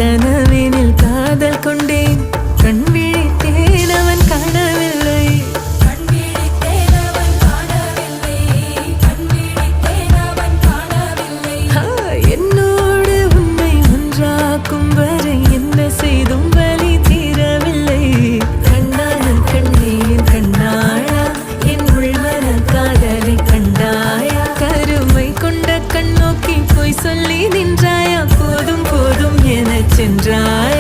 கனவினில் காதல் கொண்டேன் கண் விழித்தேன் அவன் காணவில்லை என்னோடு உன்னை ஒன்றாக்கும் வரை என்ன செய்தும் வலி தீரவில்லை கண்ணான கண்ணீர் கண்ணாளா என் உள்மன காதலை கண்டாயா கருமை கொண்ட கண்ணோக்கி போய் சொல்லி நின்றாயா போதும் போதும் என சென்றாய்